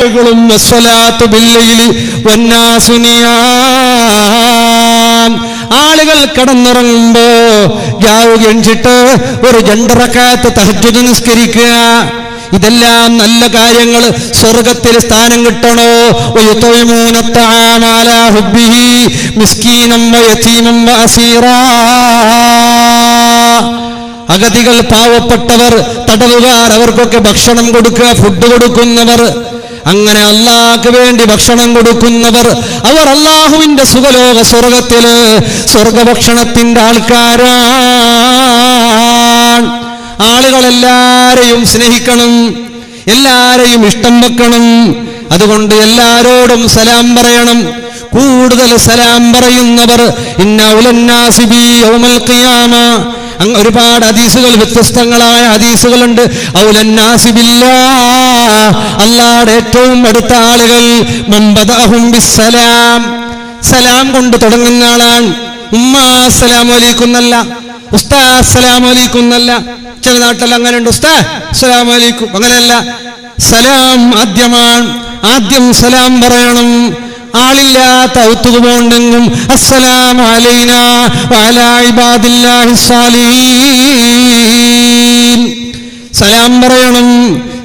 ആളുകളും വസ്സലാത്തു ബില്ലൈലി വന്നാസു നിയാം, ആളുകൾ കിടന്നുറങ്ങുമ്പോ രാവ് എണിച്ചിട്ട് ഒരു 2 റക്അത്ത് തഹജ്ജുദ് നിസ്കരിക്കുക. ഇതെല്ലാം നല്ല കാര്യങ്ങൾ. സ്വർഗത്തിൽ സ്ഥാനം കിട്ടണോ? അഗതികൾ, പാവപ്പെട്ടവർ, തടവുകാർ, അവർക്കൊക്കെ ഭക്ഷണം കൊടുക്കുക, ഫുഡ് കൊടുക്കുന്നവർ, അങ്ങനെ അള്ളാഹ്ക്ക് വേണ്ടി ഭക്ഷണം കൊടുക്കുന്നവർ, അവർ അള്ളാഹുവിന്റെ സുഖലോക സ്വർഗത്തില് സ്വർഗഭക്ഷണത്തിന്റെ ആൾക്കാരാണ്. ആളുകളെല്ലാരെയും സ്നേഹിക്കണം, എല്ലാരെയും ഇഷ്ടം വെക്കണം. അതുകൊണ്ട് എല്ലാരോടും സലാം പറയണം. കൂടുതൽ സലാം പറയുന്നവർ ഒരുപാട് ഹദീസുകൾ, വ്യത്യസ്തങ്ങളായ ഹദീസുകളുണ്ട്. അല്ലാഹുവിന്റെ ഏറ്റവും അടുത്ത ആളുകൾ മംബദഅഹും ബിസ്സലാം, സലാം കൊണ്ട് തുടങ്ങുന്ന ആളാണ്. ഉമ്മ അസ്സലാമു അലൈക്കും എന്നല്ല, ഉസ്താദ് അസ്സലാമു അലൈക്കും എന്നല്ല. ചില നാട്ടിൽ അങ്ങനെ ഉണ്ട്, ഉസ്താദ് അസ്സലാമു അലൈക്കും, അങ്ങനെയല്ല. സലാം ആദ്യമാണ്. ആദ്യം സലാം പറയണം. ആളില്ലാത്ത ഔത്തുകുമുണ്ടെങ്കിലും അസ്സലാമു അലൈനാ വഅലാ ഇബാദില്ലാഹിസ് സാലിഹീൻ, സലാം പറയണം.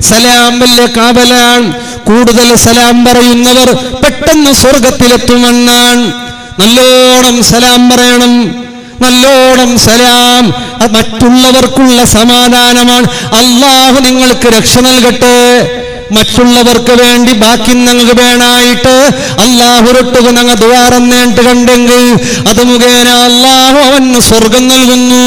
സലാം വലിയ കാബലാണ്. കൂടുതൽ സലാം പറയുന്നവർ പെട്ടെന്ന് സ്വർഗത്തിലെത്തുമെന്നാണ്. നല്ലോണം സലാം പറയണം, നല്ലോണം സലാം. മറ്റുള്ളവർക്കുള്ള സമാധാനമാണ്. അള്ളാഹു നിങ്ങൾക്ക് രക്ഷ നൽകട്ടെ. മറ്റുള്ളവർക്ക് വേണ്ടി ബാക്കി ഞങ്ങൾക്ക് വേണായിട്ട് അള്ളാഹുരൊട്ടുക ഞങ്ങൾ ദ്വാരന്നേട്ട് കണ്ടെങ്കിൽ അത് മുഖേന അള്ളാഹു അവന് സ്വർഗം നൽകുന്നു.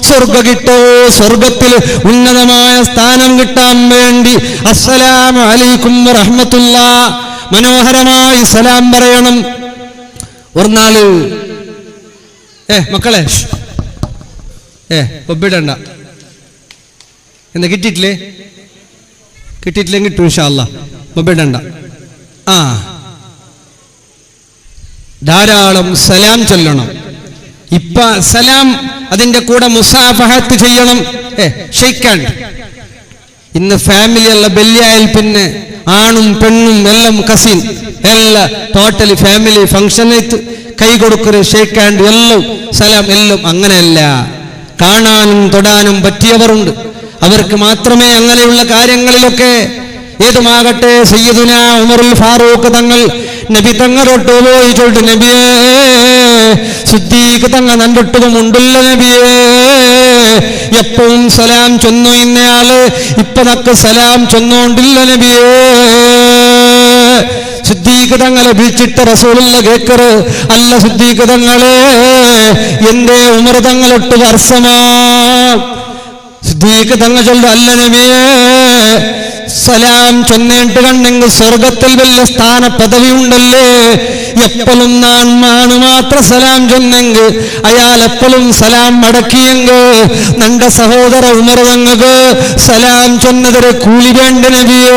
സ്വർഗ കിട്ടോ? സ്വർഗത്തിൽ ഉന്നതമായ സ്ഥാനം കിട്ടാൻ വേണ്ടി അസ്സലാമു അലൈക്കും വറഹ്മത്തുള്ളാഹ് മനോഹരമായി സലാം പറയണം. ഒരു നാള് മക്കളെ ഒപ്പിടണ്ട, എന്താ കിട്ടിയിട്ടില്ലേ? കിട്ടിയിട്ടില്ലെങ്കിൽ കിട്ടും ഇൻഷാ അല്ലാഹ്. ഒപ്പിടണ്ട. ധാരാളം സലാം ചൊല്ലണം. ഇപ്പ സലാം, അതിന്റെ കൂടെ മുസാഫഹത്ത് ചെയ്യണം. Shake hand. ഇന്ന് ഫാമിലി അല്ല, ബല്യായിൽ പിന്നെ ആണും പെണ്ണും എല്ലാം കസിൻ എല്ലാം ടോട്ടലി ഫാമിലി ഫംഗ്ഷനായിട്ട് കൈ കൊടുക്കല്, ഷെയ്ക്ക് ഹാൻഡ്, എല്ലാം സലാം, എല്ലാം. അങ്ങനെയല്ല. കാണാനും തൊടാനും പറ്റിയവരുണ്ട്, അവർക്ക് മാത്രമേ അങ്ങനെയുള്ള കാര്യങ്ങളിലൊക്കെ. ഏതുമാകട്ടെ, സയ്യിദുനാ ഉമറുൽ ഫാറൂഖ് തങ്ങൾ നബി തങ്ങളൊട്ട് പോയിട്ടുണ്ട്, നബിയേ സിദ്ദീഖ് തങ്ങൾ നണ്ടൊട്ടും ഉണ്ടല്ലോ നബിയേ, എപ്പോഴും സലാം ചൊന്നു ഇന്നയാള്, ഇപ്പൊ നക്ക് സലാം ചൊന്നോണ്ടില്ല നബിയേ. സിദ്ദീഖ് തങ്ങളെ വിളിച്ചിട്ട് റസൂലുള്ള കേക്കറ്, അല്ല സിദ്ദീഖ് തങ്ങളെ എന്റെ ഉമർ തങ്ങളൊട്ട് വർഷമാ. സിദ്ദീഖ് തങ്ങൾ ചൊല്ലു, അല്ല നബിയേ സലാം ചൊന്നേട്ട് കണ്ടെങ്കിൽ സ്വർഗത്തിൽ വലിയ സ്ഥാന പദവി ഉണ്ടല്ലേ. എപ്പോഴും നാണ് മാത്രം സലാം ചൊന്നെങ്കിൽ അയാൾ എപ്പോഴും സലാം മടക്കിയെങ്കിൽ നന്റെ സഹോദര ഉമർ തങ്ങൾക്ക് സലാം ചൊന്നതൊരു കൂലി വേണ്ട നബിയെ.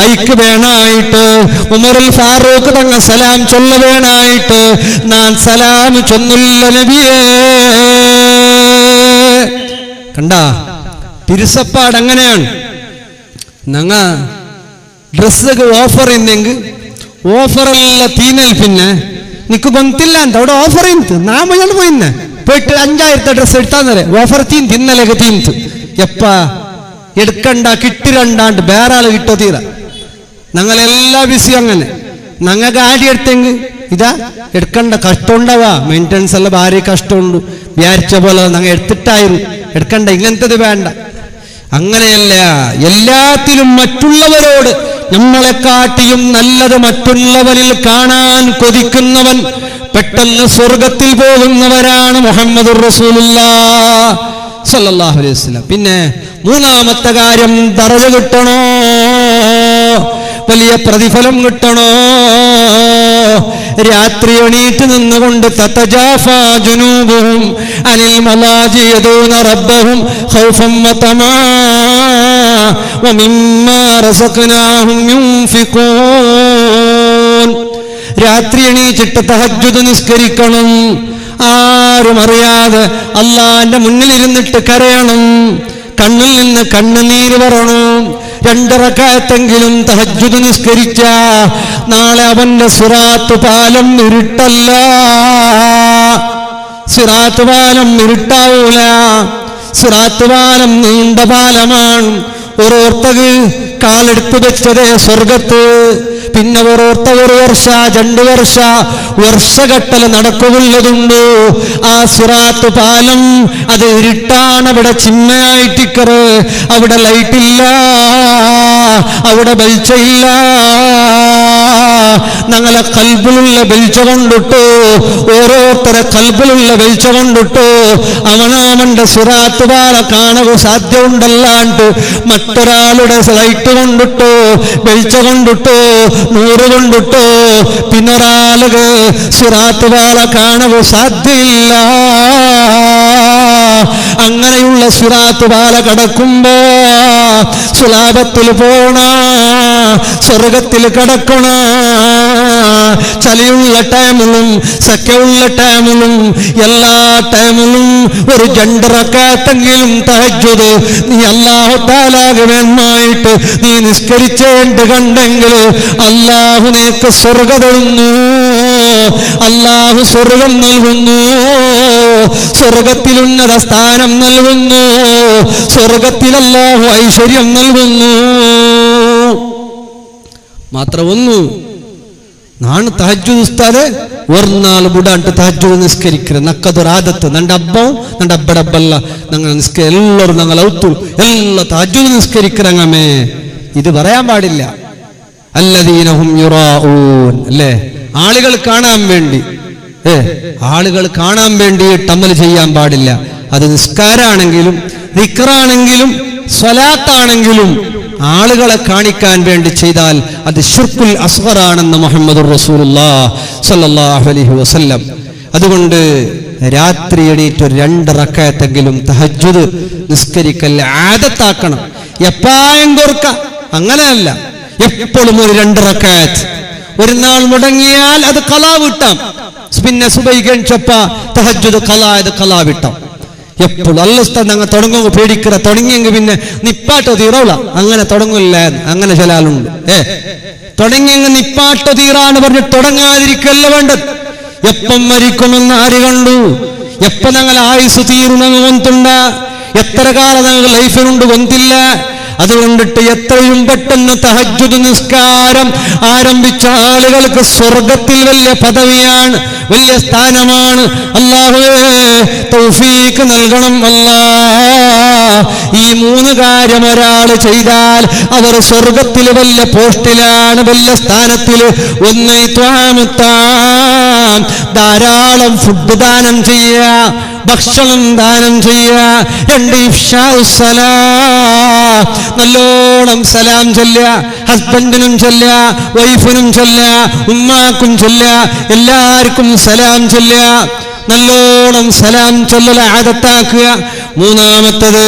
ഐക്ക് വേണായിട്ട് ഉമറുൽ ഫാറൂഖ് തങ്ങ സലാം ചൊല്ല വേണായിട്ട് ഞാൻ സലാം ചൊന്നില്ല നബിയേ. കണ്ടാ തിരുസപ്പാട് അങ്ങനെയാണ്. ഞങ്ങ ഡ്രസ്സൊക്കെ ഓഫർ ഇന്നെങ്കിൽ ഓഫറല്ല തീനൽ, പിന്നെ നിക്ക് കൊന്തില്ല ಅಂತ അവിടെ ഓഫർ ಇಂತು ನಾಮಗಳು പോയിന്നെ പോയിട്ട് 5000 ഡ്രസ് എടുത്താന്നല്ലേ ഓഫർ തിന്നലേക്ക് തീന്തു. എപ്പ എടുക്കണ്ട കിട്ടിരണ്ടാണ്ട് വേറെ ആള് കിട്ടോ തീര. ഞങ്ങളെല്ലാ ബിസി അങ്ങനെ. ഞങ്ങൾക്ക് ആടി എടുത്തെങ്കിൽ ഇതാ എടുക്കണ്ട, കഷ്ടമുണ്ടാവാ, മെയിൻ്റനൻസ് എല്ലാം ഭാര്യ കഷ്ടമുണ്ട്. വിചാരിച്ച പോലെ ഞങ്ങൾ എടുത്തിട്ടായിരുന്നു, എടുക്കണ്ട, ഇങ്ങനത്തത് വേണ്ട. അങ്ങനെയല്ല. എല്ലാത്തിലും മറ്റുള്ളവരോട് നമ്മളെക്കാട്ടിയും നല്ലത് മറ്റുള്ളവരിൽ കാണാൻ കൊതിക്കുന്നവൻ പെട്ടെന്ന് സ്വർഗത്തിൽ പോകുന്നവരാണ് മുഹമ്മദുർ റസൂലുള്ളാഹ് സ്വല്ലല്ലാഹു അലൈഹി വസല്ലം. പിന്നെ മൂന്നാമത്തെ കാര്യം, ദറജ കിട്ടണോ, വലിയ പ്രതിഫലം കിട്ടണോ. രാത്രി എണീറ്റ് നിന്നുകൊണ്ട് തതജാഫാ ജുനൂബുഹും അനിൽ മലാജി യദൂന റബ്ബഹും ഖൗഫൻ വതമാ വമിമ്മാ റസഖ്നാഹും യുൻഫിഖൂൻ. രാത്രി എണീച്ചിട്ട് തഹജ്ജുദ് നിസ്കരിക്കണം. ആരും അറിയാതെ അള്ളാന്റെ മുന്നിലിരുന്നിട്ട് കരയണം. കണ്ണിൽ നിന്ന് കണ്ണുനീര് വരണം. 2 റക്അത്തെങ്കിലും തഹജ്ജുദ് നിസ്കരിച്ച നാളെ അവന്റെ സിറാത്ത് പാലം ഇരുട്ടല്ല, സിറാത്ത് പാലം ഇരുട്ടാവൂല. സിറാത്ത് പാലം നീണ്ട പാലമാണ്. ഓരോരുത്തര് കാലെടുത്ത് വെച്ചതേ സ്വർഗത്ത്. പിന്നെ ഓരോരുത്ത 1 വർഷ 2 വർഷ വർഷഘട്ടല് നടക്കുള്ളതുണ്ട്. ആ സിറാത്ത് പാലം അത് ഇരുട്ടാണ്. അവിടെ ചിമ്മയായിട്ടിക്കറ്, അവിടെ ലൈറ്റില്ല, അവിടെ വെളിച്ചമില്ല. ഞങ്ങളെ കൽബിലുള്ള വെളിച്ച കൊണ്ടിട്ടു, ഓരോരുത്തരെ കൽബിലുള്ള വെളിച്ച കൊണ്ടിട്ടു അവനവന്റെ സിറാത്ത് പാല കാണുക സാധ്യമുണ്ടല്ലാണ്ട് മറ്റൊരാളുടെ ലൈറ്റ് കൊണ്ടിട്ടു, വെളിച്ച കൊണ്ടിട്ടു, നൂറ് കൊണ്ടിട്ടു പിന്നൊരാളുകൾ സിറാത്ത് പാല കാണുക സാധ്യയില്ല. അങ്ങനെയുള്ള സിറാത്ത് പാല കടക്കുമ്പോ സുലാഭത്തിൽ പോണ, സ്വർഗത്തിൽ കടക്കണ. ചളിയുള്ള ടൈമിലും സഖ്യമുള്ള ടൈമിലും എല്ലാ ടൈമിലും ഒരു 2 റക്അത്തെങ്കിലും തഹജ്ജുദ് നീ അല്ലാഹു തആലാക്ക് വേണ്ടിയിട്ട് നീ നിസ്കരിച്ചേണ്ട കണ്ടെങ്കിൽ അല്ലാഹു നിനക്ക് സ്വർഗ്ഗം തരുന്നു, അല്ലാഹു സ്വർഗ്ഗം നൽകുന്നു, സ്വർഗ്ഗത്തിൽ ഉന്നത സ്ഥാനം നൽകുന്നു, സ്വർഗ്ഗത്തിൽ അല്ലാഹു ഐശ്വര്യം നൽകുന്നു. മാത്രമൊന്നു ನಾನು ತಹಜ್ಜುದ್ ಉಸ್ತಾದೆ ಒರ್ನಾಳು ಬುಡಾಂಟು ತಹಜ್ಜುದ್ ನಿಸ್ಕರಿಕ್ರೆ ನಕ್ಕದೊರ ಆದತ್ತು ನಂಡ ಹಬ್ಬವು ನಂಡ ಹಬ್ಬಡಬ್ಬಲ್ಲ ഞങ്ങൾ എല്ലാവരും ഞങ്ങൾ ഔത്തു എല്ലാ തഹജ്ജുദ് നിസ്കരിക്കറങ്ങമേ. ഇത് പറയാൻ പാടില്ല. അല്ലദീന ഹും യുറാഊൻ അല്ലേ, ആളുകൾ കാണാൻ വേണ്ടി, ആളുകൾ കാണാൻ വേണ്ടിയിട്ട് അമൽ ചെയ്യാൻ പാടില്ല. അത് നിസ്കാരാണെങ്കിലും ദിക്റാണെങ്കിലും സ്വലാത്താണെങ്കിലും ആളുകളെ കാണിക്കാൻ വേണ്ടി ചെയ്താൽ അത് ശിർക്കുൽ അസ്ഗറാണെന്ന് മുഹമ്മദുർ റസൂലുള്ളാഹി സ്വല്ലല്ലാഹു അലൈഹി വസല്ലം. അതുകൊണ്ട് രാത്രി എണീറ്റ് 2 റക്അത്തെങ്കിലും തഹജ്ജുദ് നിസ്കരിക്കൽ ആദത്താക്കണം. എപ്പായും കോർക്ക, അങ്ങനെയല്ല, എപ്പോഴും ഒരു 2 റക്അത്ത്. ഒരു നാൾ മുടങ്ങിയാൽ അത് ഖലാ വിട്ടാം. പിന്നെ സുബൈക്ക് എണീച്ചപ്പ തഹജ്ജുദ് ഖലാ, ഇത് ഖലാ വിട്ടാം. എപ്പോഴും അല്ലസ്ഥ ഞങ്ങൾ തുടങ്ങുമ്പോൾ പേടിക്കറ, തുടങ്ങിയെങ്കിൽ പിന്നെ നിപ്പാട്ടോ തീറൂല, അങ്ങനെ തുടങ്ങില്ല. അങ്ങനെ ചില ആളുണ്ട്, തുടങ്ങിയെങ്കിൽ നിപ്പാട്ടോ തീറാന്ന് പറഞ്ഞ് തുടങ്ങാതിരിക്കല്ല വേണ്ടത്. എപ്പം മരിക്കുമെന്ന് ആര് കണ്ടു? എപ്പം ഞങ്ങൾ ആയുസ് തീരുമെന്ന് കൊന്തുണ്ട? എത്ര കാലം ഞങ്ങൾ ലൈഫിനുണ്ട് കൊന്തില്ല. അതുകൊണ്ടിട്ട് എത്രയും പെട്ടെന്ന് തഹജ്ജുദ് നിസ്കാരം ആരംഭിച്ച ആളുകൾക്ക് സ്വർഗത്തിൽ വലിയ പദവിയാണ്, വലിയ സ്ഥാനമാണ്. അല്ലാഹുവേ തൗഫീഖ് നൽകണം അല്ലാഹ്. ഈ 3 കാര്യം ഒരാൾ ചെയ്താൽ അവർ സ്വർഗത്തിൽ വലിയ പോസ്റ്റിലാണ്, വലിയ സ്ഥാനത്തിൽ. 1 ഇത്വാമുത്താം, ധാരാളം ഫുഡ് ദാനം ചെയ്യുക, ഭക്ഷണം ദാനം ചെയ്യുക. 2 ഇഫ്ശാഉസ്സലാ, നല്ലോണം സലാം ചൊല്ലുക, ഹസ്ബൻഡിനും ചൊല്ലുക, വൈഫിനും ചൊല്ലുക, ഉമ്മാക്കും ചൊല്ലുക, എല്ലാവർക്കും സലാം ചൊല്ലുക. നല്ലോണം സലാം ചൊല്ലൽ ആദത്താക്കുക. 3-മത്തേത്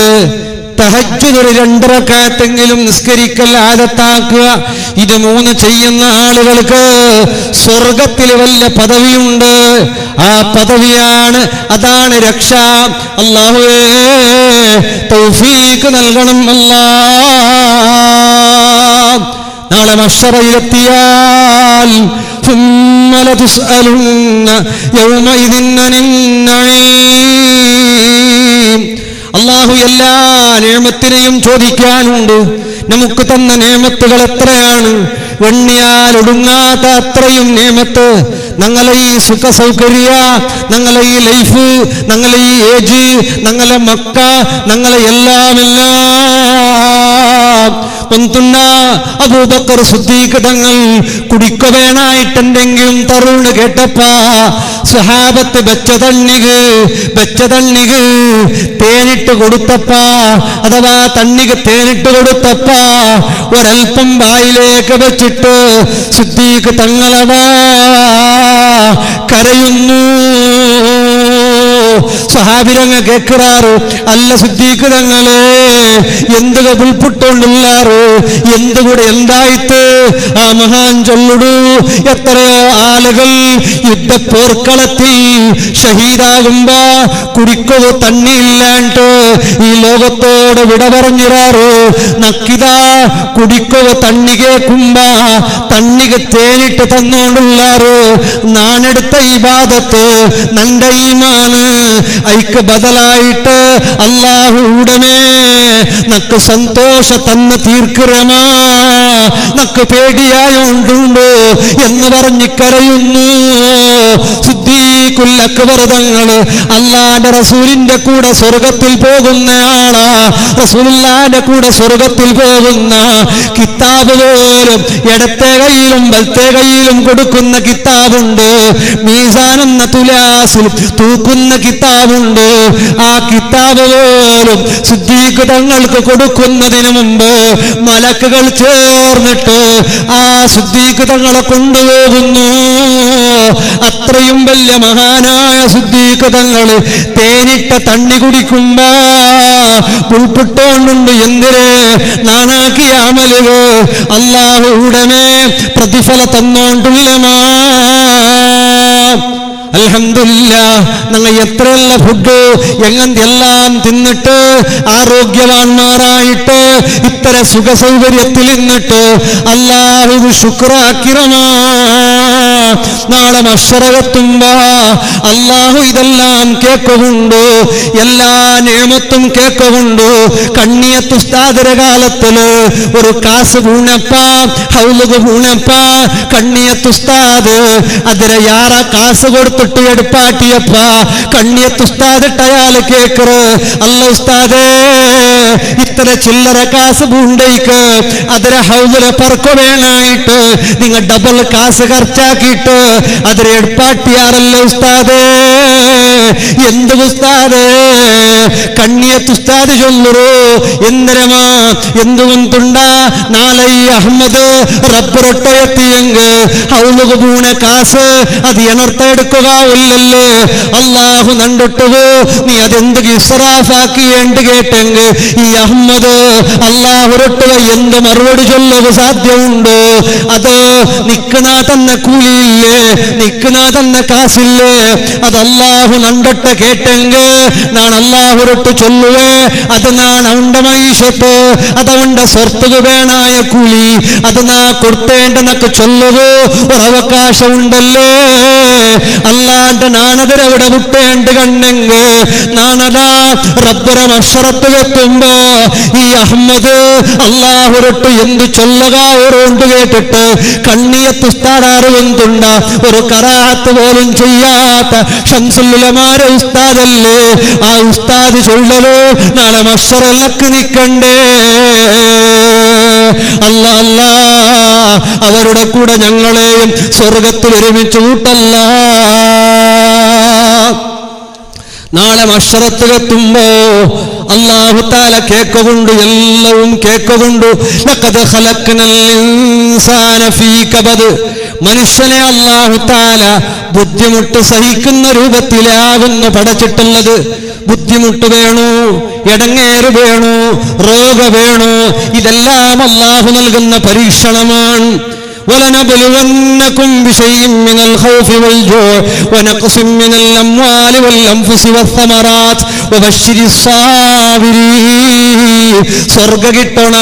തഹജ്ജുദ് 2 റക്അത്തെങ്കിലും നിസ്കരിക്കൽ ആദത്താക്കുക. ഇത് 3 ചെയ്യുന്ന ആളുകൾക്ക് സ്വർഗത്തിൽ വലിയ പദവിയുണ്ട്. ആ പദവിയാണ്, അതാണ് രക്ഷ. അല്ലാഹുവേ തൗഫീഖ് നൽകണം അല്ലാഹ്. നാളെ മഹ്ശറയിലെത്തിയാൽ ثم لتسألن يومئذ عن النعيم. അല്ലാഹു എല്ലാ നിഅമത്തിനെയും ചോദിക്കാനുണ്ട്. നമുക്ക് തന്ന നിഅമത്തുകൾ എത്രയാണ്? എണ്ണിയാൽ ഒടുങ്ങാത്ത അത്രയും നിഅമത്ത്. ഞങ്ങളെ ഈ സുഖ സൗകര്യ, ഞങ്ങളെ ഈ ലൈഫ്, ഞങ്ങളെ ഈ ഏജ്, ഞങ്ങളെ മക്ക, ഞങ്ങളെ എല്ലാം കൊന്തുന്ന അബൂബക്കർ സിദ്ദീഖ് തങ്ങൾ കുടിക്ക വേണായിട്ടുണ്ടെങ്കിലും തറൂണ് കേട്ടപ്പ സഹാബത്ത് വെച്ച തണ്ണിക്ക് തേനിട്ട് കൊടുത്തപ്പ, അഥവാ തണ്ണിക്ക് തേനിട്ട് കൊടുത്തപ്പ ഒരൽപ്പം വായിലേക്ക് വെച്ചിട്ട് സിദ്ദീഖ് തങ്ങളവാ കരയുന്നു. സഹാബിരങ്ങ കേൾക്കാറ്, അല്ല സിദ്ദീഖ് തങ്ങളെ എന്തുക ഉൾപ്പെട്ടുകൊണ്ടുള്ളാറ് എന്തുകൂടെ എന്തായിട്ട് ആ മഹാൻ ചൊല്ലുടൂ. എത്രയോ ആളുകൾ യുദ്ധപ്പോർക്കളത്തിൽ ഷഹീദാകുമ്പോ കുടിക്കോ തണ്ണിയില്ലാണ്ട് ഈ ലോകത്തോട് വിട പറഞ്ഞിരാറ്. നക്കിതാ കുടിക്കോ തണ്ണി കേൾക്കുമ്പ തണ്ണിക തേനിട്ട് തന്നോണ്ടുള്ളാറ്. നാനെടുത്ത ഇബാദത്ത് നന്റെ ഈമാന് ഐക്ക് ബദലായിട്ട് അല്ലാഹു ഉടനെ നക്ക് സന്തോഷ തന്ന് തീർക്കിറമാ നക്ക് പേടിയായോണ്ടുണ്ടോ എന്ന് പറഞ്ഞ് കരയുന്നു. സിദ്ദീഖുൽ അക്ബർ തങ്ങള് അല്ലാഹുവിന്റെ റസൂലിന്റെ കൂടെ സ്വർഗത്തിൽ പോകുന്ന ആളാ. റസൂലുള്ളാഹിന്റെ കൂടെ സ്വർഗത്തിൽ പോകുന്ന കിതാബ് പോലും ഇടത്തെ കയ്യിലും വലത്തെ കയ്യിലും കൊടുക്കുന്ന കിതാബുണ്ട്. മീസാൻ എന്ന തുലാസിൽ തൂക്കുന്ന കിതാബുണ്ട്. ആ കിതാബ് പോലും സിദ്ദീഖ് തങ്ങൾക്ക് കൊടുക്കുന്നതിന് മുമ്പ് മലക്കുകൾ ചേർന്നിട്ട് ആ സിദ്ദീഖ് തങ്ങളെ കൊണ്ടുപോകുന്നു. അത്രയും വലിയ മഹാനായ സിദ്ദീഖ് തങ്ങള് തേനിട്ട തണ്ണി കുടിക്കുമ്പോ ഉൾപ്പെട്ടുകൊണ്ടുണ്ട്. എന്തിന് നാനാക്കിയ അമലുകൾ അല്ലാഹു ഉടനെ പ്രതിഫല തന്നോണ്ടുള്ളമാ. അൽഹംദുലില്ലാഹ് ഞങ്ങൾ എത്രയുള്ള ഫുഡ് എല്ലാം തിന്നിട്ട് ആരോഗ്യവാന്മാരായിട്ട് ഇത്ര സുഖ സൗകര്യത്തിൽ നിന്നിട്ട് അല്ലാഹു ശുക്രാക്കിറമാ. നാളെ മഹ്ശറെത്തുമ്പോ അല്ലാഹു ഇതെല്ലാം കേൾക്കുന്നുണ്ട്. എല്ലാ നിയമത്തും കേൾക്കുന്നുണ്ട്. കണ്ണിയത്ത് ഉസ്താദിന്റെ കാലത്തില് ഒരു കാസ് വീണപ്പ ഹൗലുക വീണപ്പ കണ്ണിയത്ത് ഉസ്താദ് അതിരെ യാറ കാസ് കൊടുത്തിട്ട് എടുപ്പാട്ടിയപ്പ കണ്ണിയത്ത് ഉസ്താദിട്ട് അയാള് കേക്കറ്, അല്ല ഉസ്താദേ ഇത്ര ചില്ലറ കാസ് പൂണ്ടേക്ക് അതിരെ ഹൗലിലെ പറക്കു വേണായിട്ട് നിങ്ങൾ ഡബിൾ കാസ് ഖർച്ചാക്കിയിട്ട് അതിരെ എടുപ്പാട്ടിയാറല്ല ഉസ്താദേ. എന്ത് ഉസ്താദേ കണ്ണിയത്ത് ഉസ്താദ് ചൊല്ലറു എന്തരമാ എന്തുകൊണ്ടുണ്ടാ നാളെ ഈ അഹമ്മദ് റബ്ബറൊട്ടയെത്തിയെങ്ക് ഹൗലുക പൂണ കാസ് അത് എണർത്തെടുക്കുക ഇല്ലല്ലേ. അല്ലാഹു നണ്ടിട്ടുവോ നീ അതെന്ത് ഇസ്റാഫാക്കി എന്ത് കേട്ടെങ്ക് ഈ അഹമ്മദ് അല്ലാഹുരൊട്ടുക എന്ത് മറുപടി ചൊല്ലുക സാധ്യമുണ്ടോ? അത് നിക്കനാ തന്ന കൂലിയില്ലേ, നിക്കനാ തന്ന കാസില്ലേ, അത് അല്ലാഹു നണ്ടിട്ട കേട്ടെങ്ക് നാൻ അല്ലാഹുരൊട്ട് ചൊല്ലുവേ അത് നാൻ അവന്റെ മൈഷത്ത് അതവന്റെ സ്വർത്തുക വേണായ കൂലി അത് നാ കൊടുത്തേണ്ട നക്ക് ചൊല്ലുക ഒരവകാശമുണ്ടല്ലേ. അല്ലാണ്ട് നാണതിരവിടെ വിട്ടേണ്ട കണ്ണെങ്ക് നാണതാ റബ്ബറ മഹ്ശറത്ത് എത്തുമ്പോ ഈ അഹമ്മദ് അല്ലാഹുരൊട്ട് എന്ത് ചൊല്ലുക ഓരോണ്ട് കേട്ടിട്ട് കണ്ണിയത്ത് ഉസ്താദാറ് എന്തുണ്ട ഒരു കറാഹത്ത് പോലും ചെയ്യാത്ത ശംസുൽ ഉലമാരെ ഉസ്താദല്ലേ. ആ ഉസ്താദ് ചൊല്ലലോ നാളെ മഹ്ശറലക്ക് നിക്കണ്ടേ. അല്ലാ അല്ലാ അവരുടെ കൂടെ ഞങ്ങളെയും സ്വർഗത്തിൽ ഒരുമിച്ച് കൂട്ടല്ല. നാളെ മഹ്ശറത്തിലെത്തുമ്പോ അല്ലാഹു തആല കേക്കുകൊണ്ട് എല്ലവും കേക്കുകൊണ്ട് ലഖദ് ഖലഖ്നൽ ഇൻസാന ഫീ കബദ് മനുഷ്യനെ അല്ലാഹു തആല ബുദ്ധിമുട്ട് സഹിക്കുന്ന രൂപത്തിലാകുന്നു പടച്ചിട്ടുള്ളത്. ബുദ്ധിമുട്ട് വേണോ, ഇടങ്ങേറ് വേണോ, രോഗ വേണോ, ഇതെല്ലാം അല്ലാഹു നൽകുന്ന പരീക്ഷണമാണ്. وَلَنَبْلُوَنَّكُمْ بِشَيْءٍ مِّنَ الْخَوْفِ وَالْجُوعِ وَنَقْصٍ مِّنَ الْأَمْوَالِ وَالْأَنفُسِ وَالثَّمَرَاتِ وَبَشِّرِ الصَّابِرِينَ. സ്വർഗ കിട്ടണ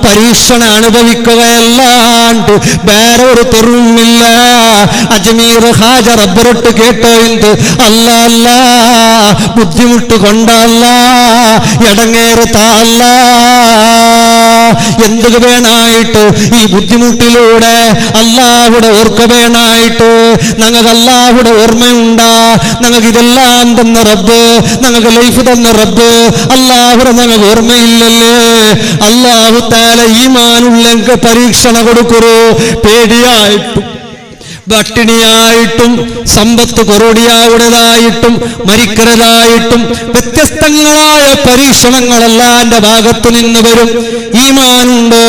പരീക്ഷണ അനുഭവിക്കുകയല്ലാണ്ട് വേറെ ഒരു തെരുവുമില്ല. അജ്മീർ ഹാജ റബ്ബറൊട്ട് കേട്ടോ എന്ത് അല്ല അല്ല ബുദ്ധിമുട്ട് കൊണ്ടല്ല ഇടങ്ങേറ് താല്ല എന്ത് വേണായിട്ട് ഈ ബുദ്ധിമുട്ടിലൂടെ അല്ലാഹുടെ ഓർക്ക വേണായിട്ട് ഞങ്ങൾക്ക് അല്ലാഹുടെ ഓർമ്മയുണ്ടാ. ഞങ്ങൾക്ക് ഇതെല്ലാം തന്ന റബ്ബ്, ഞങ്ങൾക്ക് ലൈഫ് തന്ന റബ്ബ് അല്ലാഹുടെ ഞങ്ങൾക്ക് ഓർമ്മയില്ലല്ലേ. അല്ലാഹു തആല ഈമാനുള്ള പരീക്ഷണ കൊടുക്കുറു. പേടിയായിട്ടും പട്ടിണിയായിട്ടും സമ്പത്ത് കൊറോടിയാവുടേതായിട്ടും മരിക്കരുതായിട്ടും വ്യത്യസ്തങ്ങളായ പരീക്ഷണങ്ങളെല്ലാം എൻ്റെ ഭാഗത്തു നിന്ന് വരും. ഈമാനുണ്ടോ?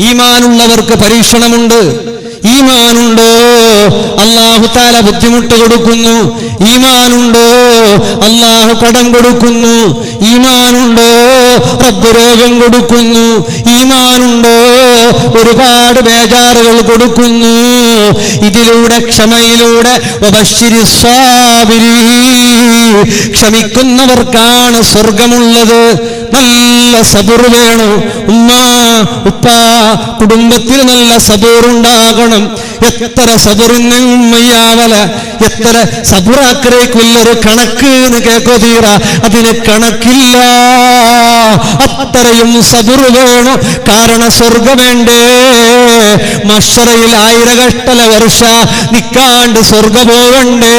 ഈമാനുള്ളവർക്ക് പരീക്ഷണമുണ്ട്. ഈമാനുണ്ടോ? അല്ലാഹു തആല ബുദ്ധിമുട്ട് കൊടുക്കുന്നു. ഈമാനുണ്ടോ? അള്ളാഹു കടം കൊടുക്കുന്നു. ഈമാനുണ്ടോ, റബ്ബ് രോഗം കൊടുക്കുന്നു. ഈമാനുണ്ടോ, ഒരുപാട് ബേജാറുകൾ കൊടുക്കുന്നു. ഇതിലൂടെ ക്ഷമയിലൂടെ ക്ഷമിക്കുന്നവർക്കാണ് സ്വർഗമുള്ളത്. നല്ല സബർ വേണം. ഉമ്മ ഉപ്പ കുടുംബത്തിൽ നല്ല സബൂറുണ്ടാകണം. എത്ര സബറിന് ഉമ്മയ്യാവല, എത്ര സബുറാക്കരേക്കുള്ളൊരു കണക്ക് എന്ന് കേക്കോ തീറ, അതിന് കണക്കില്ല. അത്രയും സബർ വേണം. കാരണം സ്വർഗം വേണ്ടേ? മശ്റയിൽ 1000 കഷ്ടല വർഷ നിക്കാണ്ട് സ്വർഗ പോകണ്ടേ?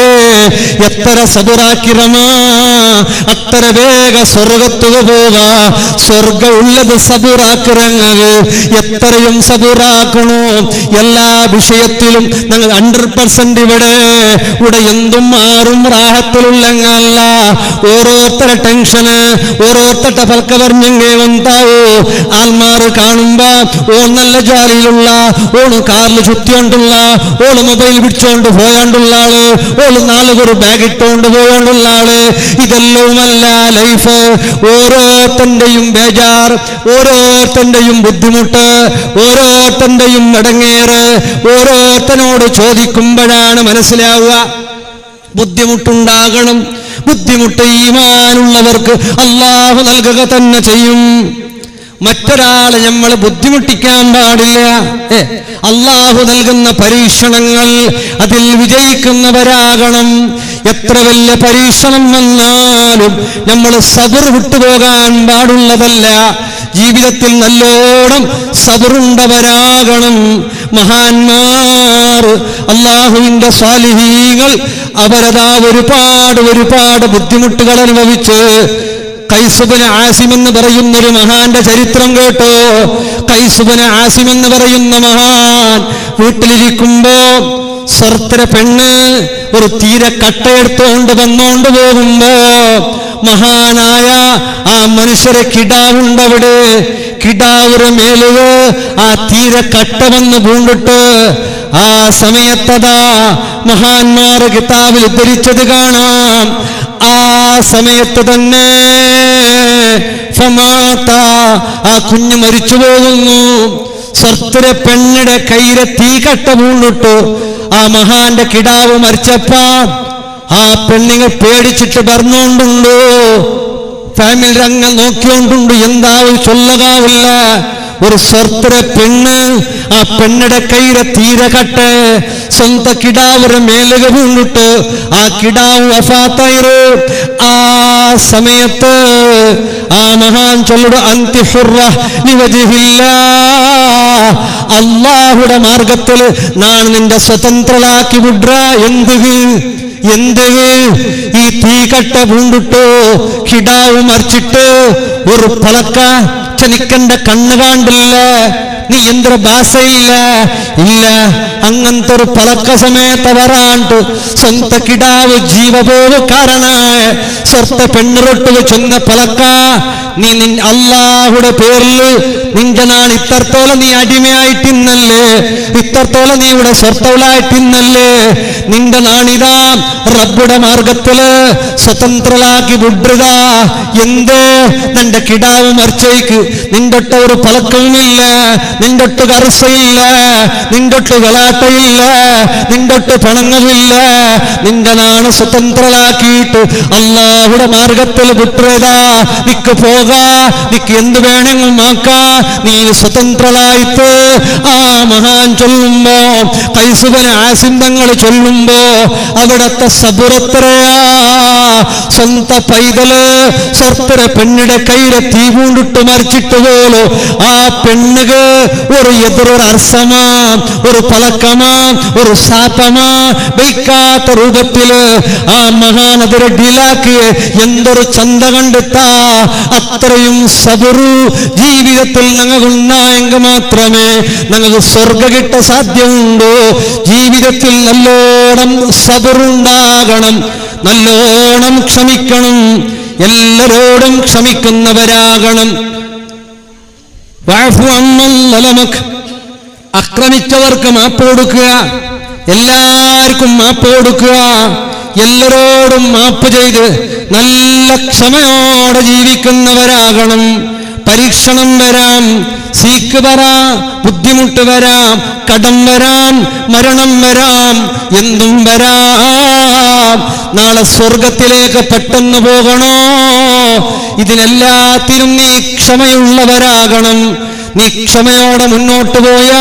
എത്ര സബുറാക്കിറമാ അത്ര വേഗ സ്വർഗത്തുക പോകാ. സ്വർഗ ഉള്ളത് സബുറാക്കിറങ്ങത്. എത്രയും സബുറാക്കണോ. എല്ലാ വിഷയത്തിലും ഞങ്ങൾ 100% ഇവിടെ എന്തും മാറും റാഹത്തിലുള്ളങ്ങല്ല. ഓരോരുത്തരെ ടെൻഷന്, ഓരോരുത്തരുടെ ഫൽക്ക പറഞ്ഞെങ്കേ വന്നാവോ. ആൽമാറ് കാണുമ്പോ ഓ നല്ല ജാലിയിലുള്ള, ഓള് കാറിൽ ചുറ്റിയോണ്ടുള്ള, ഓള് മൊബൈൽ പിടിച്ചോണ്ട് പോയാണ്ടുള്ള ആള്, ഓള് 4 ബാഗ് ഇട്ടോണ്ട് പോയാണ്ടുള്ള ആള്. ഇതെല്ലാമല്ല ലൈഫ്. ഓരോരുത്തന്റെയും ബേജാർ, ഓരോരുത്തന്റെയും ബുദ്ധിമുട്ട്, ഓരോരുത്തന്റെയും ഇടങ്ങേറ് ഓരോരുത്തനോട് ചോദിക്കുമ്പോഴാണ് മനസ്സിലാവുക. ബുദ്ധിമുട്ടുണ്ടാകണം. ബുദ്ധിമുട്ട് ഈമാനുള്ളവർക്ക് അല്ലാഹു നൽകുക തന്നെ ചെയ്യും. മറ്റൊരാളെ നമ്മൾ ബുദ്ധിമുട്ടിക്കാൻ പാടില്ല. അല്ലാഹു നൽകുന്ന പരീക്ഷണങ്ങൾ അതിൽ വിജയിക്കുന്നവരാകണം. എത്ര വലിയ പരീക്ഷണം വന്നാലും നമ്മൾ സബർ വിട്ടുപോകാൻ പാടുള്ളതല്ല. ജീവിതത്തിൽ നല്ലോണം സബറുണ്ടവരാകണം. മഹാന്മാർ, അല്ലാഹുവിന്റെ സ്വാലിഹീങ്ങൾ അവരതാ ഒരുപാട് ബുദ്ധിമുട്ടുകൾ അനുഭവിച്ച്. ഖൈസ് ഇബ്നു ആസിം എന്ന് പറയുന്നൊരു മഹാന്റെ ചരിത്രം കേട്ടോ. ഖൈസ് ഇബ്നു ആസിം എന്ന് പറയുന്ന മഹാൻ വീട്ടിലിരിക്കുമ്പോ സ്വർത്തര പെണ്ണ് ഒരു തീരെ കട്ടയെടുത്തോണ്ട് വന്നോണ്ട് പോകുമ്പോ മഹാനായ ആ മനുഷ്യരെ കിടാവുണ്ടവിടെ. കിടാവുടെ മേലുക ആ തീരെ കട്ട വന്ന് പൂണ്ടിട്ട് ആ സമയത്തതാ മഹാന്മാര് കിതാബിൽ ഉദ്ധരിച്ചത് കാണാം. ആ സമയത്ത് തന്നെ ആ കുഞ്ഞ് മരിച്ചു പോകുന്നു. സ്വർത്തര പെണ്ണിടെ കയ്യിലെ തീ കട്ട പൂണ്ടിട്ടു. ആ മഹാന്റെ കിടാവ് മരിച്ചപ്പ ആ പെണ്ണിനെ പേടിച്ചിട്ട് പറഞ്ഞോണ്ടുണ്ടോ, ഫാമിലി രംഗം നോക്കിയോണ്ടുണ്ട്. എന്താവും ചൊല്ലകാവില്ല. ഒരു സ്വർത്തര പെണ്ണ് ആ പെണ്ണിടെ കയ്യിലെ തീരെ കട്ട് സ്വന്തം കിടാവുടെ മേലുക വീണിട്ട് ആ കിടാവ് വഫാത്തായിരു. ആ സമയത്ത് ആ മഹാൻ ചൊല്ലുട അന്തിഹുറ ലിവജ്ഹില്ലാ, അല്ലാഹുടെ മാർഗത്തിൽ നാൻ നിന്റെ സ്വതന്ത്രളാക്കി വിട്ര. എന്ത് ഈ തീകട്ട പൂണ്ടിട്ടോ കിടാവ് മരിച്ചിട്ട് ഒരു പലക്ക ചനിക്കണ്ട കണ്ണ് കാണ്ടില്ല, നീ എന്തൊരു ഭാഷയില്ല ഇല്ല. അങ്ങനത്തെ ഒരു പലക്ക സമയത്ത് വരാണ്ട് സ്വന്തം കിടാവ് ജീവപോവ് കാരണായ സ്വത്ത പെണ്ണിറൊട്ട് ചെന്ന പലക്ക നീ അല്ലാഹുടെ പേരിൽ നിന്റെ നാൾ ഇത്രത്തോളം നീ അടിമയായിട്ടിന്നല്ലേ, ഇത്രത്തോളം നീ ഇവിടെ സ്വത്തവളായിട്ടിന്നല്ലേ. നിന്റെ നാണിതാ റബ്ബുടെ മാർഗത്തില് സ്വതന്ത്രളാക്കി വിടുക. എന്ത് നിന്റെ കിടാവ് മരിച്ചേക്ക് നിന്റൊട്ട ഒരു പലക്കവുമില്ല, നിന്റൊട്ട് കറുസയില്ല, നിന്റൊട്ട് ഗലാട്ടയില്ല, നിന്റൊട്ട് പണങ്ങമില്ല. നിന്റെ നാണ് സ്വതന്ത്രളാക്കിയിട്ട് അല്ലാഹുടെ മാർഗത്തിൽ വിട്ടുതാ. നിക്ക് പോകാ, നിക്ക് എന്ത് വേണമെങ്കിലും ആക്കാ, നീ സ്വതന്ത്രളായിട്ട്. ആ മഹാൻ ചൊല്ലുമ്പോ ഖൈസ് ഇബ്നു ആസിം തങ്ങൾ ചൊല്ലുമ്പോ അവിടത്തെ സബുറത്രയാ. സ്വന്തം പൈതല് സ്വർത്തര പെണ്ണിടെ കയ്യിലെ തീ പൂണ്ടിട്ട് മരിച്ചിട്ട് പോലോ ആ പെണ്ണുക ഒരു എതിരൊരു അർസമാ, ഒരു പലക്കമാ, ഒരു സാപമാ വയ്ക്കാത്ത രൂപത്തില് ആ മഹാൻ അതിരെ ഡീലാക്കി എന്തൊരു ചന്ത കണ്ടെത്താ. അത്രയും സബറു ജീവിതത്തിൽ ഞങ്ങൾക്കുണ്ടായെങ്കിൽ മാത്രമേ ഞങ്ങൾക്ക് സ്വർഗ കിട്ട സാധ്യമുണ്ടോ. ജീവിതത്തിൽ നല്ലോണം സബറുണ്ടാകണം, നല്ലോണം ക്ഷമിക്കണം, എല്ലാരോടും ക്ഷമിക്കുന്നവരാകണം. ആക്രമിച്ചവർക്ക് മാപ്പ് കൊടുക്കുക, എല്ലാവർക്കും മാപ്പ് കൊടുക്കുക. എല്ലാരോടും മാപ്പ് ചെയ്ത് നല്ല ക്ഷമയോടെ ജീവിക്കുന്നവരാകണം. പരീക്ഷണം വരാം, സീക്ക് വരാം, ബുദ്ധിമുട്ട് വരാം, കടം വരാം, മരണം വരാം, എന്തും വരാം. നാളെ സ്വർഗത്തിലേക്ക് പെട്ടെന്ന് പോകണോ? ഇതിനെല്ലാത്തിനും നീ ക്ഷമയുള്ളവരാകണം. നീ ക്ഷമയോടെ മുന്നോട്ട് പോയാൽ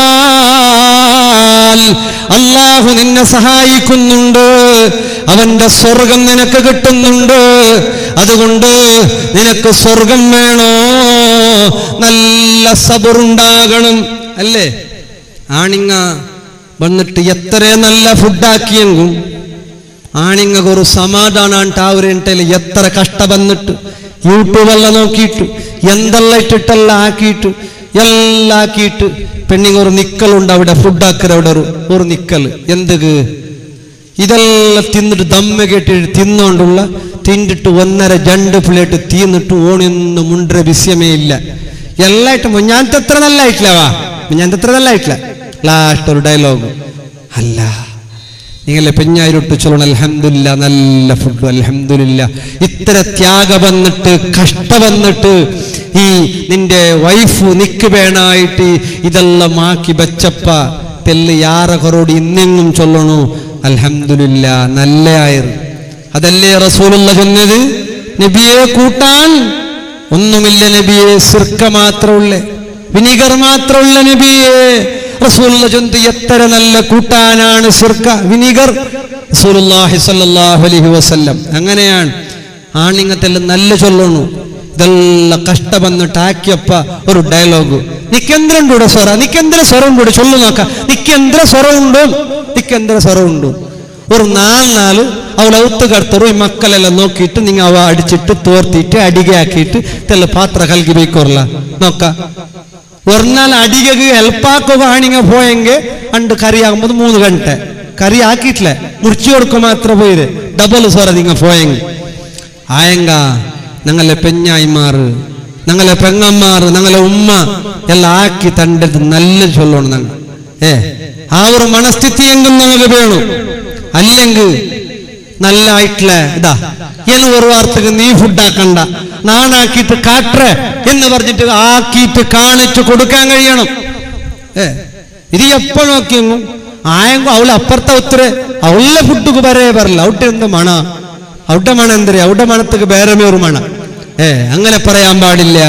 അല്ലാഹു നിന്നെ സഹായിക്കുന്നുണ്ട്. അവന്റെ സ്വർഗം നിനക്ക് കിട്ടുന്നുണ്ട്. അതുകൊണ്ട് നിനക്ക് സ്വർഗം വേണോ? നല്ല സബറുണ്ടാകണം. അല്ലേ? ആണിങ്ങ വന്നിട്ട് എത്ര നല്ല ഫുഡാക്കിയെങ്കും ആണിങ്ങക്ക് ഒരു സമാധാനാണ്ട് ആ ഒരു എണ്ണയിൽ എത്ര കഷ്ട വന്നിട്ട് യൂട്യൂബെല്ലാം നോക്കിയിട്ട് എന്തെല്ലാം ഇട്ടിട്ടെല്ലാം ആക്കിയിട്ട് എല്ലാം ആക്കിയിട്ട് പെണ്ണിങ് ഒരു നിക്കലുണ്ട് അവിടെ ഫുഡാക്കര അവിടെ ഒരു നിക്കൽ എന്തൊക്കെ ഇതെല്ലാം തിന്നിട്ട് ദമ്മ കെട്ടിട്ട് തിന്നോണ്ടുള്ള തിന്നിട്ട് 1.5-2 പ്ലേറ്റ് തീന്നിട്ട് ഓണിന്ന് മുണ്ടര വിഷയമേ ഇല്ല. എല്ലായിട്ടും ഞാനത്തെ എത്ര നല്ല ആയിട്ടില്ലവാ, ഞാനത്തെ എത്ര നല്ല ആയിട്ടില്ല. ലാസ്റ്റ് ഒരു ഡയലോഗ്, അല്ല നിങ്ങളെ പെഞ്ഞായിരൊട്ട് ചൊല്ലണം അൽഹംദുലില്ലാ നല്ല ഫുഡ് അൽഹംദുലില്ലാ. ഇത്ര ത്യാഗ വന്നിട്ട് കഷ്ട വന്നിട്ട് ഈ നിന്റെ വൈഫ് നിക്ക് വേണായിട്ട് ഇതെല്ലാം ആക്കി വെച്ചപ്പ തെല്ല് യാറ കൊറോട് ഇന്നെങ്ങും ചൊല്ലണു അൽഹംദുലില്ലാ നല്ല ആയിരു. അതല്ലേ റസൂലുള്ള ചൊന്നത്? നബിയെ കൂട്ടാൻ ഒന്നുമില്ല നബിയെ, സിർക്ക മാത്രമുള്ള വിനീഗർ മാത്രമുള്ള നബിയെ. റസൂലുള്ള ചൊന്നത് എത്ര നല്ല കൂട്ടാനാണ് സിർക്ക വിനീഗർ. റസൂലുള്ളാഹി സ്വല്ലല്ലാഹു അലൈഹി വസല്ലം അങ്ങനെയാണ് ആണിങ്ങത്തെല്ലാം നല്ല ചൊല്ലണു. ഇതെല്ലാം കഷ്ട വന്നിട്ട് ആക്കിയപ്പ ഒരു ഡയലോഗ്, നിക്കെന്തിരണ്ടൂടെ സ്വറ, നിക്കെന്തിര സ്വരമുണ്ടൂടെ ചൊല്ലു നോക്കാം, നിക്കെന്തിര സ്വരമുണ്ടോ, നിക്കെന്തിര സ്വരമുണ്ടോ. ഒരു 4 അവൾ ഔത്ത് കടത്തರು ഈ മക്കളെല്ലാം നോക്കിയിട്ട് നിങ്ങ അവ അടിച്ചിട്ട് തോർത്തിട്ട് അടിಗೆ ആക്കിയിട്ട് തെല്ല പാത്ര കൽകി ബൈക്കോർല നോക്ക. ഒരു നാൾ അടികക്ക് ഹെൽപ്പാക്കുക ആണിങ്ങ പോയെങ്കിൽ അണ്ട് കറി ആകുമ്പോൾ 3 ಗಂಟೆ കറി ആക്കിയിട്ടില്ല, മുറിച്ചു കൊടുക്കുക മാത്രം പോയത് ഡബിൾ സ്വറ നിങ്ങ പോയെങ്കിൽ ആയെങ്ക. ഞങ്ങളെ പെഞ്ഞായിമാർ, ഞങ്ങളെ പെങ്ങന്മാർ, ഞങ്ങളെ ഉമ്മ എല്ലാം ആക്കി തണ്ടത് നല്ല ചൊല്ലണം. ഞങ്ങൾ ആ ഒരു മനസ്ഥിതിയെങ്കിലും നമുക്ക് വേണം. അല്ലെങ്കിൽ നല്ല ആയിട്ടില്ല ഇതാ എന്ന് ഒരു വാർത്തക്ക് നീ ഫുഡാക്കണ്ട, നാണാക്കിയിട്ട് കാട്ടെ എന്ന് പറഞ്ഞിട്ട് ആക്കിയിട്ട് കാണിച്ചു കൊടുക്കാൻ കഴിയണം. ഇത് എപ്പോ നോക്കിയെങ്കും ആയെങ്കും അവള് അപ്പുറത്തെ ഒത്തിരി അവളുടെ ഫുഡുക്ക് വരേ പറയില്ല. ഔട്ട് എന്ത് മണ, ഔട്ട മണ എന്തര, ഔട്ട മണത്തേക്ക് വേറെ ഒരു മണ. അങ്ങനെ പറയാൻ പാടില്ല.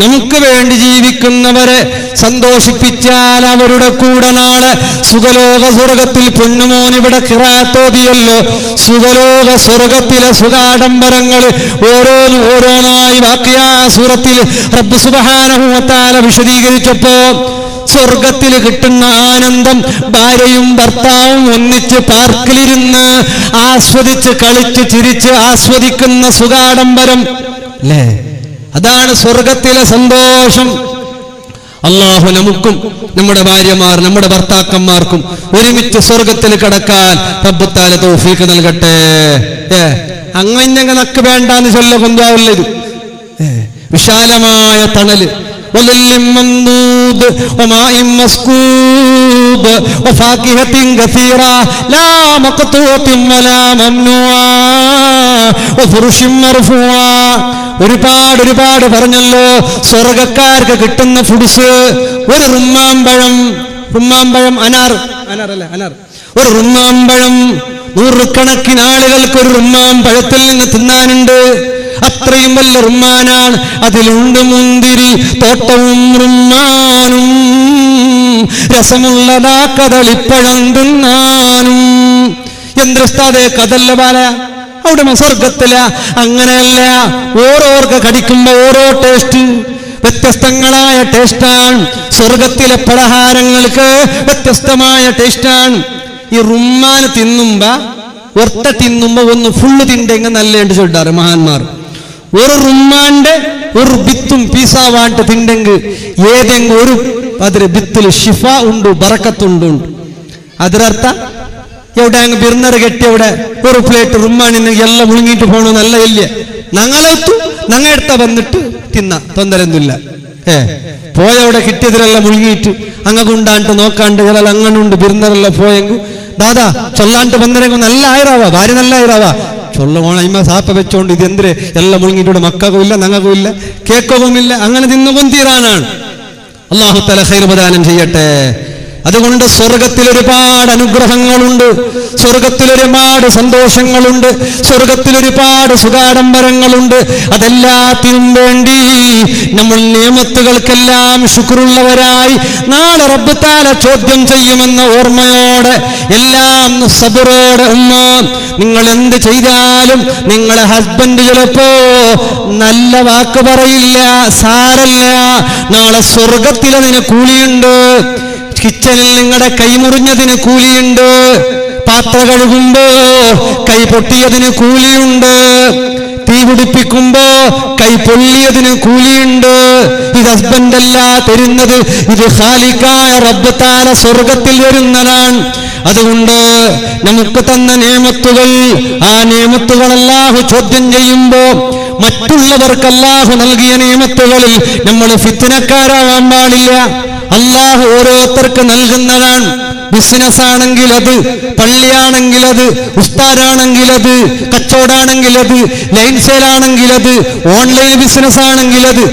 നമുക്ക് വേണ്ടി ജീവിക്കുന്നവരെ സന്തോഷിപ്പിച്ചാൽ അവരുടെ കൂടെ നാളെ സുഖലോക സ്വർഗത്തിൽ പൊന്നുമോൻ ഇവിടെ ഖിറാത്തോതിയല്ലോ. സുഖലോക സ്വർഗത്തിലെ സുഖാഡംബരങ്ങൾ ഓരോന്നായി വാഖിഅ സൂറത്തിൽ റബ്ബ് സുബ്ഹാനഹു വ തആല വിശദീകരിച്ചപ്പോ സ്വർഗത്തിൽ കിട്ടുന്ന ആനന്ദം ഭാര്യയും ഭർത്താവും ഒന്നിച്ച് പാർക്കിലിരുന്ന് ആസ്വദിച്ച് കളിച്ച് ചിരിച്ച് ആസ്വദിക്കുന്ന സുഖാഡംബരം അല്ലേ, അതാണ് സ്വർഗത്തിലെ സന്തോഷം. അല്ലാഹു നമുക്കും നമ്മുടെ ഭാര്യമാർ നമ്മുടെ ഭർത്താക്കന്മാർക്കും ഒരുമിച്ച് സ്വർഗത്തിൽ കടക്കാൻ റബ്ബ് തആല തൗഫീഖ് നൽകട്ടെ. അങ്ങനെ നക്ക് വേണ്ടാന്ന് ചൊല്ല കൊണ്ടാവില്ല. ഇത് വിശാലമായ തണല്, ഒരുപാട് പറഞ്ഞല്ലോ സ്വർഗക്കാർക്ക് കിട്ടുന്ന ഫുഡ്സ്. ഒരു റുമ്മാമ്പഴം അനാർ ഒരു റുമ്മാമ്പഴം 100 കണക്കിന് ആളുകൾക്ക് ഒരു റുമ്മാമ്പഴത്തിൽ നിന്ന് തിന്നാനുണ്ട്. അത്രയും വലിയ റുമ്മാനാണ്. അതിലുണ്ട് മുന്തിരി തോട്ടവും റുമ്മാനും, രസമുള്ളതാ കദളിപ്പഴം തിന്നാനും. എന്തുസ്താദേ കദല്ല ബാല അവിടെ സ്വർഗത്തില അങ്ങനെയല്ല. ഓരോർക്ക് കടിക്കുമ്പോ ഓരോ ടേസ്റ്റ്, വ്യത്യസ്തങ്ങളായ ടേസ്റ്റാണ്. സ്വർഗത്തിലെ പലഹാരങ്ങൾക്ക് വ്യത്യസ്തമായ ടേസ്റ്റാണ്. ഈ റുമ്മാന് തിന്നുമ്പോ ഒറ്റ തിന്നുമ്പോ ഒന്ന് ഫുള്ള് തിണ്ടെങ്ക നല്ലേണ്ട് ചൊല്ലാറ് മഹാന്മാർ. ഒരു റുമ്മാന്റെ ഒരു ബിത്തും പീസാവാണ്ട് തിണ്ടെങ്കിൽ ഏതെങ്കിലും ഒരു അതിന് ബിത്തിൽ ഷിഫ ഉണ്ട്, ബറക്കത്തുണ്ട്. അതിനർത്ഥ എവിടെ അങ്ങ് ബിർന്നർ കെട്ടി അവിടെ ഒരു പ്ലേറ്റ് റുമ്മാനിന്ന് എല്ലാം മുഴുങ്ങിയിട്ട് പോകണോ നല്ല ഇല്ല. ഞങ്ങളെത്തു ഞങ്ങടുത്ത വന്നിട്ട് തിന്ന തൊന്തരൊന്നുമില്ല. പോയവിടെ കിട്ടിയതിലെല്ലാം മുഴുങ്ങിയിട്ട് അങ്ങ് കൊണ്ടാണ്ട് നോക്കാണ്ട് ചില അങ്ങനുണ്ട് ബിർന്നറെല്ലാം പോയെങ്കിൽ ദാദാ ചൊല്ലാണ്ട് ಬಂದರೆ നല്ല ആയിരാവാ ഭാര്യ നല്ല ആയിരാവാ ചൊല്ലോണ ഇമ്മ സാപ്പ വെച്ചോണ്ട് ഇത് എന്തിരെ എല്ലാം മുಳುങ്ങിയിട്ട് മക്കൾക്കും ഇല്ല ഞങ്ങൾക്കും ഇല്ല കേക്കവും ഇല്ല അങ്ങനെ തിന്നുകൊണ്ടീരാനാണ്. അല്ലാഹു തആല ഖൈർ പ്രദാനം ചെയ്യട്ടെ. അതുകൊണ്ട് സ്വർഗത്തിൽ ഒരുപാട് അനുഗ്രഹങ്ങളുണ്ട്, സ്വർഗത്തിൽ ഒരുപാട് സന്തോഷങ്ങളുണ്ട്, സ്വർഗത്തിൽ ഒരുപാട് സുഖാഡംബരങ്ങളുണ്ട്. അതെല്ലാത്തിനും വേണ്ടി നമ്മൾ നിയമത്തുകൾക്കെല്ലാം ശുക്റുള്ളവരായി നാളെ റബ്ബ് തആല ചോദ്യം ചെയ്യുമെന്ന ഓർമ്മയോടെ എല്ലാം സബറോടെ ഉമ്മ നിങ്ങൾ എന്ത് ചെയ്താലും നിങ്ങളെ ഹസ്ബൻഡ് ചിലപ്പോ നല്ല വാക്ക് പറയില്ല, സാരല്ല, നാളെ സ്വർഗത്തിൽ അതിന് കൂലിയുണ്ട്. കിച്ചണിൽ നിങ്ങളുടെ കൈമുറിഞ്ഞതിന് കൂലിയുണ്ട്, പാത്ര കഴുകുമ്പോ കൈ പൊട്ടിയതിന് കൂലിയുണ്ട്, തീ പിടിപ്പിക്കുമ്പോ കൈ പൊള്ളിയതിന് കൂലിയുണ്ട്. ഇത് ഹസ്ബൻഡല്ല തരുന്നത്, ഇത് ഖാലിഖായ റബ്ബ് തആല സ്വർഗത്തിൽ വരുന്നതാണ്. അതുകൊണ്ട് നമുക്ക് തന്ന നിഅമത്തുകൾ, ആ നിഅമത്തുകൾ അല്ലാഹു ചോദ്യം ചെയ്യുമ്പോ മറ്റുള്ളവർക്ക് അല്ലാഹു നൽകിയ നിഅമത്തുകളിൽ നമ്മൾ ഫിത്നക്കാരാവാൻ പാടില്ല. അല്ലാഹു ഓരോരുത്തർക്ക് നൽകുന്നതാണ്. ബിസിനസ് ആണെങ്കിൽ അത്, പള്ളിയാണെങ്കിൽ അത്, ഉസ്താദാണെങ്കിൽ അത്, കച്ചവടാണെങ്കിൽ അത്, ലൈൻ സെയിൽ ആണെങ്കിൽ അത്, ഓൺലൈൻ ബിസിനസ് ആണെങ്കിൽ അത്.